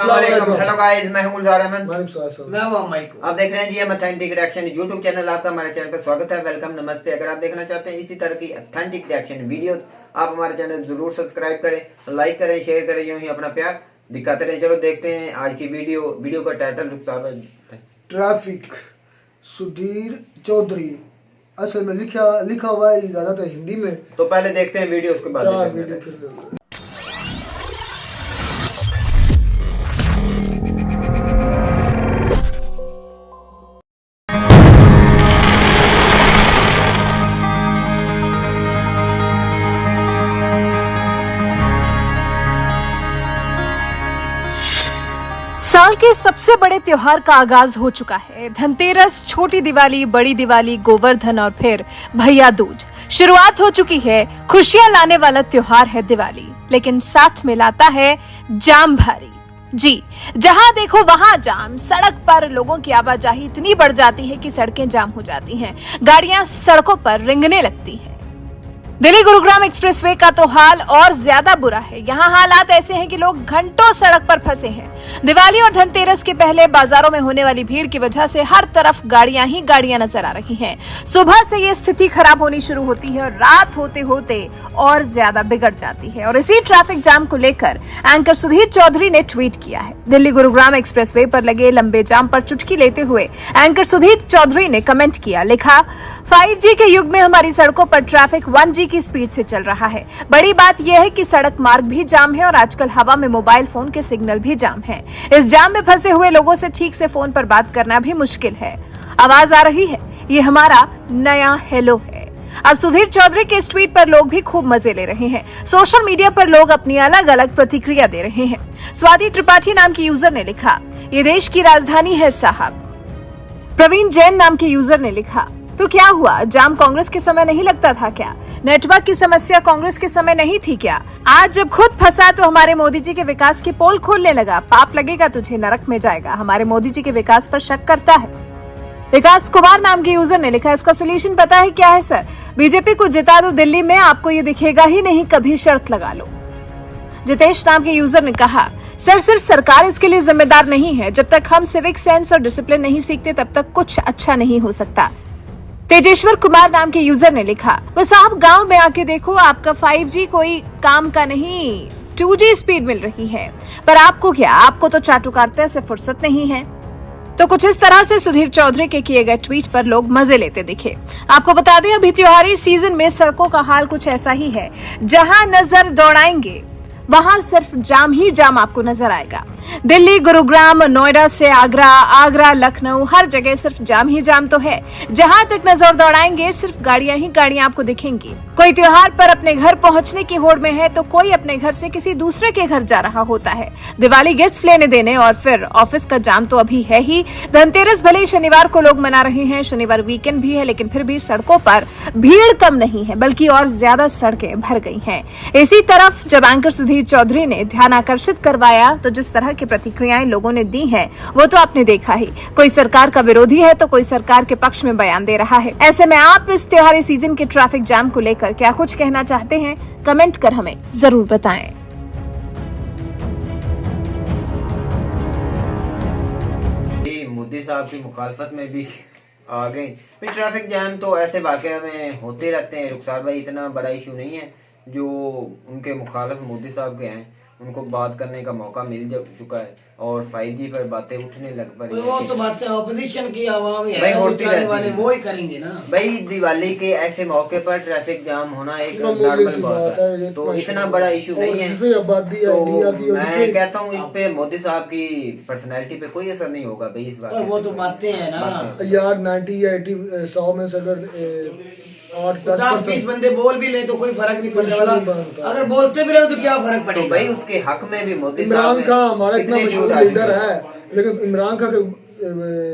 Hello guys, मैं हूं गुलजार अहमद। मैं हूं माइक। आप देख रहे हैं जी ऑथेंटिक रिएक्शन यूट्यूब चैनल। आपका हमारे चैनल पर स्वागत है, वेलकम, नमस्ते। अगर आप देखना चाहते हैं इसी तरह की ऑथेंटिक रिएक्शन वीडियो, आप हमारे चैनल जरूर सब्सक्राइब करें, लाइक करें, शेयर करें, यूं ही अपना प्यार दिखाते रहे। चलो देखते हैं आज की वीडियो का टाइटल ट्रैफिक। सुधीर चौधरी असल में लिखा हुआ है ज्यादातर हिंदी में। तो पहले देखते हैं वीडियो, उसके बाद साल के सबसे बड़े त्योहार का आगाज हो चुका है। धनतेरस, छोटी दिवाली, बड़ी दिवाली, गोवर्धन और फिर भैया दूज। शुरुआत हो चुकी है। खुशियां लाने वाला त्योहार है दिवाली, लेकिन साथ में लाता है जाम भारी। जी, जहां देखो वहां जाम। सड़क पर लोगों की आवाजाही इतनी बढ़ जाती है कि सड़कें जाम हो जाती हैं, गाड़ियां सड़कों पर रेंगने लगती हैं। दिल्ली गुरुग्राम एक्सप्रेसवे का तो हाल और ज्यादा बुरा है। यहाँ हालात ऐसे हैं कि लोग घंटों सड़क पर फंसे हैं। दिवाली और धनतेरस के पहले बाजारों में होने वाली भीड़ की वजह से हर तरफ गाड़ियां ही गाड़ियां नजर आ रही हैं। सुबह से ये स्थिति खराब होनी शुरू होती है और रात होते होते और ज्यादा बिगड़ जाती है। और इसी ट्रैफिक जाम को लेकर एंकर सुधीर चौधरी ने ट्वीट किया है। दिल्ली गुरुग्राम एक्सप्रेसवे पर लगे लंबे जाम पर चुटकी लेते हुए एंकर सुधीर चौधरी ने कमेंट किया, लिखा, 5G के युग में हमारी सड़कों पर ट्रैफिक 1G की स्पीड से चल रहा है। बड़ी बात यह है कि सड़क मार्ग भी जाम है और आजकल हवा में मोबाइल फोन के सिग्नल भी जाम है। इस जाम में फंसे हुए लोगों से ठीक से फोन पर बात करना भी मुश्किल है। आवाज आ रही है, ये हमारा नया हेलो है। अब सुधीर चौधरी के इस ट्वीट पर लोग भी खूब मजे ले रहे हैं। सोशल मीडिया पर लोग अपनी अलग अलग प्रतिक्रिया दे रहे हैं। स्वाति त्रिपाठी नाम की यूजर ने लिखा, ये देश की राजधानी है साहब। प्रवीण जैन नाम के यूजर ने लिखा, तो क्या हुआ, जाम कांग्रेस के समय नहीं लगता था क्या? नेटवर्क की समस्या कांग्रेस के समय नहीं थी क्या? आज जब खुद फंसा तो हमारे मोदी जी के विकास की पोल खोलने लगा। पाप लगेगा तुझे, नरक में जाएगा। हमारे मोदी जी के विकास पर शक करता है। विकास कुमार नाम के यूजर ने लिखा, इसका सोल्यूशन पता है क्या है सर? बीजेपी को जिता दो दिल्ली में, आपको ये दिखेगा ही नहीं, कभी शर्त लगा लो। जितेश नाम के यूजर ने कहा, सर सिर्फ सरकार इसके लिए जिम्मेदार नहीं है। जब तक हम सिविक सेंस और डिसिप्लिन नहीं सीखते तब तक कुछ अच्छा नहीं हो सकता। तेजेश्वर कुमार नाम के यूजर ने लिखा, वो साहब गांव में आके देखो, आपका 5G कोई काम का नहीं, 2G स्पीड मिल रही है। पर आपको क्या, आपको तो चाटुकारिता से फुर्सत नहीं है। तो कुछ इस तरह से सुधीर चौधरी के किए गए ट्वीट पर लोग मजे लेते दिखे। आपको बता दें, अभी त्योहारी सीजन में सड़कों का हाल कुछ ऐसा ही है। जहां नजर दौड़ाएंगे वहां सिर्फ जाम ही जाम आपको नजर आएगा। दिल्ली, गुरुग्राम, नोएडा से आगरा, लखनऊ, हर जगह सिर्फ जाम ही जाम तो है। जहां तक नजर दौड़ाएंगे सिर्फ गाड़ियां ही गाड़ियां आपको दिखेंगी। कोई त्योहार पर अपने घर पहुंचने की होड़ में है तो कोई अपने घर से किसी दूसरे के घर जा रहा होता है। दिवाली गिफ्ट्स लेने देने और फिर ऑफिस का जाम तो अभी है ही। धनतेरस भले शनिवार को लोग मना रहे हैं, शनिवार वीकेंड भी है, लेकिन फिर भी सड़कों पर भीड़ कम नहीं है, बल्कि और ज्यादा सड़कें भर गई हैं। इसी तरफ जब एंकर सुधीर चौधरी ने ध्यान आकर्षित करवाया तो जिस तरह की प्रतिक्रियाएं लोगों ने दी हैं वो तो आपने देखा ही। कोई सरकार का विरोधी है तो कोई सरकार के पक्ष में बयान दे रहा है। ऐसे में आप इस त्योहारी सीजन के ट्रैफिक जाम को लेकर क्या कुछ कहना चाहते हैं, कमेंट कर हमें जरूर बताएं। मोदी साहब की मुखालफत में भी आ गए। ट्रैफिक जैम तो ऐसे वाकया में होते रहते हैं रुखसार भाई, इतना बड़ा इशू नहीं है। जो उनके मुखालिफ मोदी साहब के हैं उनको बात करने का मौका मिल चुका है और 5G पर बातें उठने लग पड़ी। वो तो बातें ऑपोजिशन की आवाम है भाई, होती रहती वाले वो ही करेंगे ना भाई। दिवाली के ऐसे मौके पर ट्रैफिक जाम होना एक नॉर्मल बात है, तो इतना बड़ा इशू नहीं है। तो मैं कहता हूँ इस पे मोदी साहब की पर्सनैलिटी पे कोई असर नहीं होगा भाई इस बात। वो तो बातें है ना यार, 90 या 80 100 में से अगर 8-10 बंदे बोल भी ले तो कोई फर्क नहीं पड़ने वाला। अगर बोलते भी रहे तो क्या फर्क पड़ेगा? तो भाई उसके हक में भी मोदी इमरान खान हमारा इतना मशहूर लीडर है, लेकिन इमरान खान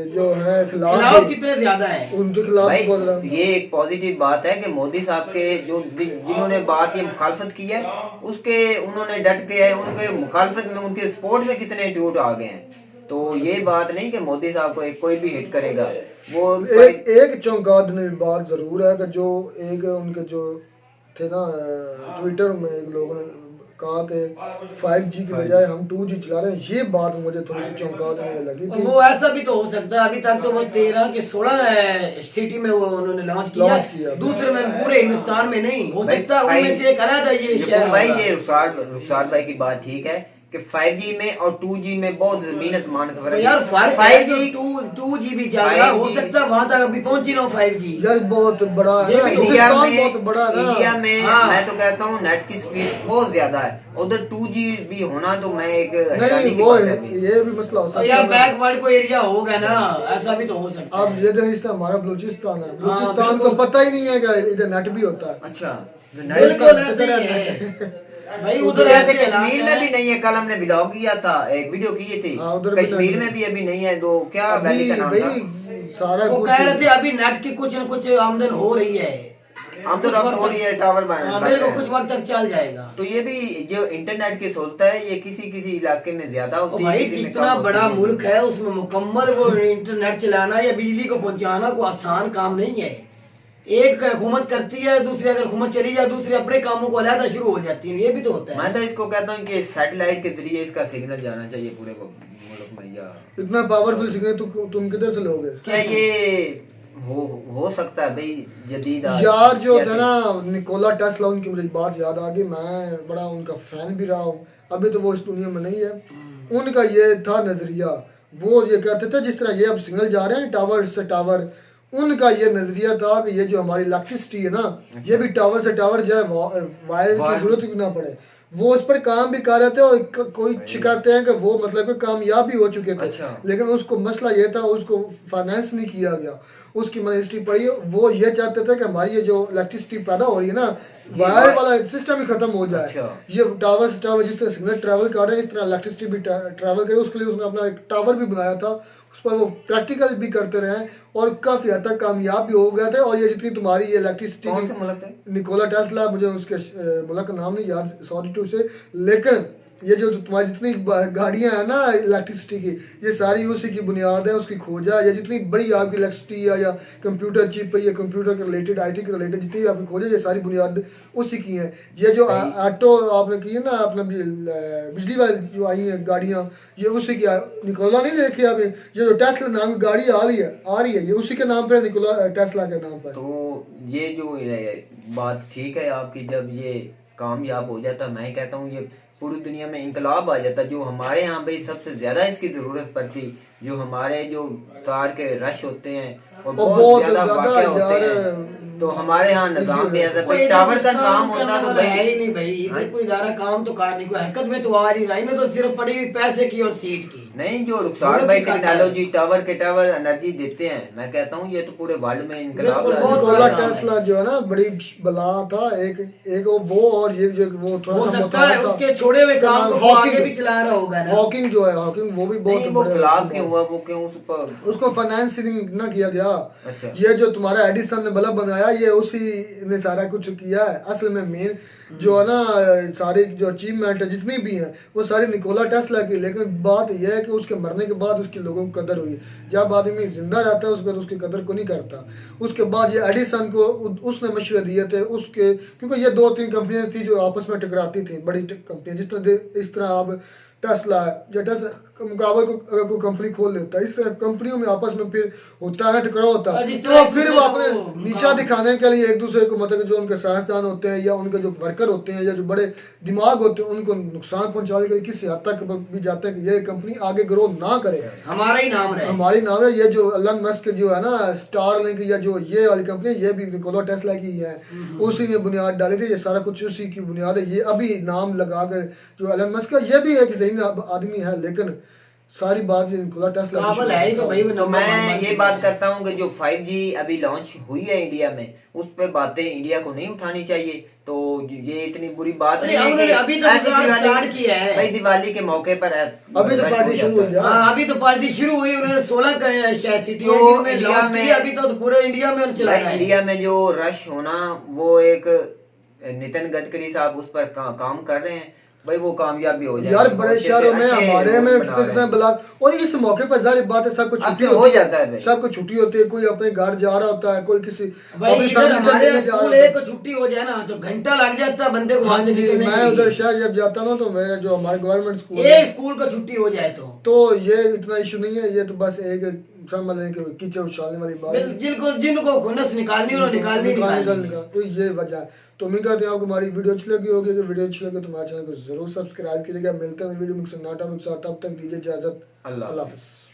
जो है खिलाफ कितने ज्यादा है उनके खिलाफ। ये एक पॉजिटिव बात है कि मोदी साहब के जो जिन्होंने बात ये मुखालफत की है उसके उन्होंने डट के है, उनके मुखालफत में उनके सपोर्ट में कितने ट्वीट आ गए हैं। तो ये बात नहीं कि मोदी साहब को कोई भी हिट करेगा। वो एक चौंका देने बात जरूर है कि जो एक उनके जो थे ना ट्विटर में एक लोगों ने कहा कि 5G की बजाय हम 2G चला रहे हैं, ये बात मुझे थोड़ी सी चौंका देने में लगी थी। वो ऐसा भी तो हो सकता है, अभी तक तो वो 13 के 16 सिटी में वो उन्होंने लॉन्च किया, दूसरे में पूरे हिंदुस्तान में नहीं हो सकता, उनमें से एक अलग है ये शहर। भाई ये रुखसार भाई की बात ठीक है कि 5G में और 2G में बहुत जमीन आसमान का फर्क है यार। 5G 2G भी ज्यादा हो सकता है, वहां तक अभी पहुंची ना 5G यार बहुत बड़ा है इंडिया में, बहुत बड़ा है इंडिया में। हाँ। मैं तो कहता हूँ नेट की स्पीड बहुत ज्यादा है, उधर 2G भी होना तो मैं एक नहीं वो ये भी मसला होता है यार, बैकवर्ड कोई एरिया होगा ना, ऐसा भी तो हो सकता है। अब ये देखिए हमारा बलूचिस्तान है, बलूचिस्तान को पता ही नहीं है कि इधर नेट भी होता है। अच्छा बिल्कुल ऐसे ही है भाई, उधर ऐसे कश्मीर में भी नहीं है। कल हमने ब्लॉग किया था, एक वीडियो की थी, कश्मीर में भी अभी नहीं है। तो क्या वैली का नाम था? सारा वो कुछ कह रहे थे अभी नेट की कुछ न कुछ आमदन हो रही है, आमदन हो रही है, टावर मेरे को कुछ वक्त तक चल जाएगा। तो ये भी जो इंटरनेट की सहूलत है ये किसी किसी इलाके में ज्यादा होती है। भाई कितना बड़ा मुल्क है, उसमें मुकम्मल वो इंटरनेट चलाना या बिजली को पहुंचाना कोई आसान काम नहीं है। एक हुकूमत करती है, दूसरी अगर हुकूमत चली जाए दूसरी अपने कामों को अलग शुरू हो जाती है, ये भी तो होता है। मैं तो इसको कहता हूँ कि सैटेलाइट के जरिए इसका सिग्नल जाना चाहिए पूरे मुल्क में। या इतना पावरफुल सिग्नल तुम किधर से लोगे? क्या ये हो सकता है भाई जदीद यार जो होता है ना निकोला टेस्ला, उनकी मुझे बात याद आ गई, मैं बड़ा उनका फैन भी रहा हूँ, अभी तो वो इस दुनिया में नहीं है। उनका ये था नजरिया, वो ये कहते थे जिस तरह ये अब सिग्नल जा रहे हैं टावर से टावर, उनका ये नजरिया था कि ये जो हमारी इलेक्ट्रिसिटी है ना, ये भी टावर से टावर जाए, वायर की जरूरत भी ना पड़े। वो उस पर काम भी कर रहे थे और कोई शिकायतें हैं कि वो मतलब कि कामयाब भी हो चुके थे। अच्छा। लेकिन उसको मसला ये था, उसको फाइनेंस नहीं किया गया। उसकी मैंने हिस्ट्री पढ़ी, वो ये चाहते थे कि हमारी ये जो इलेक्ट्रिसिटी पैदा हो रही है ना, वायर वाला सिस्टम ही खत्म हो जाए। अच्छा। ये टावर से टावर जिस तरह सिग्नल ट्रैवल कर रहे हैं, इस तरह इलेक्ट्रिसिटी भी ट्रैवल करे। उसके लिए उसने अपना एक टावर भी बनाया था, उस पर वो प्रैक्टिकल भी करते रहे और काफी हद तक कामयाब भी हो गए थे। और ये जितनी तुम्हारी ये इलेक्ट्रिसिटी की निकोला टेस्ला, मुझे उसके मुल्क का नाम नहीं याद, सॉरी टू से, लेकिन ये जो तुम्हारी जितनी गाड़ियां हैं ना इलेक्ट्रिसिटी की, ये सारी उसी की बुनियाद है, उसकी खोज है। ये जितनी बड़ी आपकी इलेक्ट्रिसिटी है या कंप्यूटर चिप है या कंप्यूटर के रिलेटेड आईटी के रिलेटेड जितनी आपकी खोज है, ये सारी बुनियाद उसी की है। ये जो ऑटो आपने की है ना, आपने बिजली वाली जो आई है गाड़ियाँ, ये उसी की निकोला नहीं देखे अभी, ये जो टेस्ला नाम की गाड़ी आ रही है ये उसी के नाम पर, निकोला टेस्ला के नाम पर। तो ये जो बात ठीक है आपकी, जब ये कामयाब हो जाता, मैं कहता हूँ ये पूरी दुनिया में इंकलाब आ जाता। जो हमारे यहाँ भाई सबसे ज्यादा इसकी जरूरत पड़ती, जो हमारे जो तार के रश होते हैं और बहुत ज्यादा वाक़या होते हैं, तो हमारे यहाँ निजाम भी ऐसा टावर का काम होता तो भाई है ही नहीं भाई, इधर कोई इदारा काम तो करने को हरकत में तो आ रही रही में, तो सिर्फ पड़ी हुई पैसे की और सीट की। नहीं, जो रुखसार भाई टेक्नोलॉजी टावर के टावर एनर्जी देते हैं, मैं कहता हूँ ये तो पूरे वर्ल्ड में इनकलाब निकोला टेस्ला जो है ना बड़ी बला था, एक वो और ये जो वो थोड़ा सा सकता है उसके छोड़े हुए काम को आगे भी चला रहा होगा ना। हॉकिंग जो है, हॉकिंग वो भी बहुत वो फ्लॉप क्यों हुआ, वो क्यों उसको फाइनेंसिंग ना किया गया। अच्छा। ये जो तुम्हारा एडिसन ने बल्ब बनाया, ये उसी ने सारा कुछ किया है। असल में मेन जो है ना सारी जो अचीवमेंट है जितनी भी हैं वो सारी निकोला टेस्ला की। लेकिन बात यह है कि उसके मरने के बाद उसकी लोगों को कदर हुई। जब आदमी जिंदा रहता है उसके उसकी कदर को नहीं करता। उसके बाद ये एडिसन को उसने मशवरे दिए थे उसके, क्योंकि ये 2-3 कंपनियां थी जो आपस में टकराती थी, बड़ी कंपनियां, इस तरह अब टेस्ला या टेस्ला मुकाबले को अगर कोई कंपनी खोल लेता है, इस तरह कंपनियों में आपस में फिर होता है टकराव होता है, तो फिर वो अपने नीचा दिखाने के लिए एक दूसरे को, मतलब जो उनके साइंसदान होते हैं या उनके जो वर्कर होते हैं या जो बड़े दिमाग होते हैं, उनको नुकसान पहुंचाने के लिए किसी हद तक भी जाते हैं कि ये कंपनी आगे ग्रो ना करे, हमारा ही नाम रहे, हमारी नाम है। ये जो एलन मस्क जो है ना स्टारलिंक या जो ये वाली कंपनी, ये भी निकोला टेस्ला की है, उसी ने बुनियाद डाली थी। ये सारा कुछ उसी की बुनियाद है। ये अभी नाम लगा कर जो एलन मस्क है, ये भी एक सही आदमी है, लेकिन सारी बात ये निकोला टेस्ला है। तो मैं ये बात करता हूँ कि जो 5G अभी लॉन्च हुई है इंडिया में, उस पे बातें इंडिया को नहीं उठानी चाहिए। तो ये इतनी बुरी बात नहीं है कि अभी तो स्टार्ट किया है भाई, दिवाली के मौके पर अभी तो पार्टी शुरू हुई है। अभी तो पार्टी शुरू हुई, उन्होंने 16 सिटी में लॉन्च किया। अभी तो पूरे इंडिया में चलाया। इंडिया में जो रश होना, वो एक नितिन गडकरी साहब उस पर काम कर रहे हैं भाई वो कामयाब भी हो जाए यार बड़े शहरों में हमारे में कितने ब्लॉक, और इस मौके पर जाहिर बात है सबको छुट्टी हो जाता है, सबको छुट्टी होती है, कोई अपने घर जा रहा होता है, कोई किसी भाई इधर हमारे स्कूल एक छुट्टी हो जाए ना तो घंटा लग जाता है बंदे को। हाँ जी, मैं उधर शहर जब जाता हूँ तो मैं जो हमारे गवर्नमेंट स्कूल एक स्कूल का छुट्टी हो जाए तो ये इतना इशू नहीं है, ये तो बस एक समझ लें कि कीचड़ उछालने वाली बात है। जिनको खुन्नस निकालनी हो निकालनी। तो ये वजह है। तो उम्मीद करते हैं आपको हमारी वीडियो अच्छी लगी होगी। अगर वीडियो अच्छी लगे तो हमारे चैनल को जरूर सब्सक्राइब कीजिएगा। मिलते हैं वीडियो में नया टॉपिक के साथ, तब तक दीजिए इजाजत। अल्लाह हाफ़िज़।